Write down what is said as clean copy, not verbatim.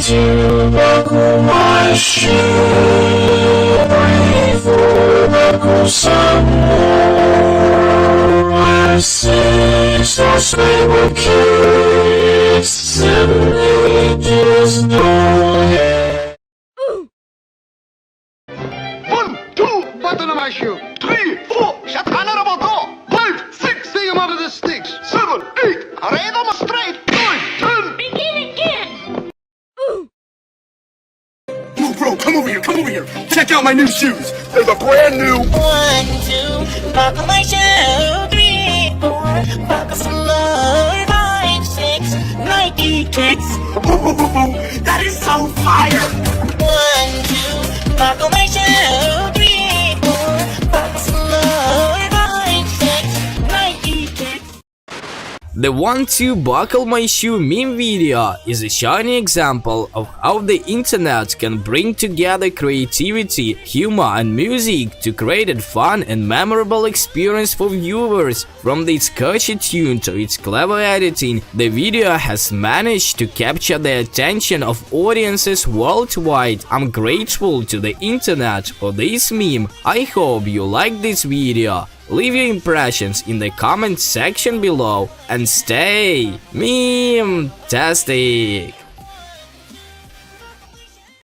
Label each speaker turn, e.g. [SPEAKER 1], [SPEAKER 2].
[SPEAKER 1] to buckle my shoe. Before buckle some more. I see stars were kids, 7 ages no.
[SPEAKER 2] 1, 2, button on my shoe. 3, 4, shatana roboto. 5, 6, see him out of the sticks. 7, 8, array them straight. 9, 10.
[SPEAKER 3] Begin again!
[SPEAKER 2] Yo, bro, come over here. Check out my new shoes. They're the brand new.
[SPEAKER 3] 1, 2, buckle my shoe. 3, 4, buckle some more. 5, 6, Nike kicks.
[SPEAKER 2] That is so fire.
[SPEAKER 3] 1, 2, buckle my shoe. 3, 4, buckle some more. 5, 6, Nike kicks.
[SPEAKER 4] The 1-2 buckle my shoe meme video is a shining example of how the internet can bring together creativity, humor and music to create a fun and memorable experience for viewers. From its catchy tune to its clever editing, the video has managed to capture the attention of audiences worldwide. I'm grateful to the internet for this meme. I hope you like this video. Leave your impressions in the comment section below and stay meme-tastic!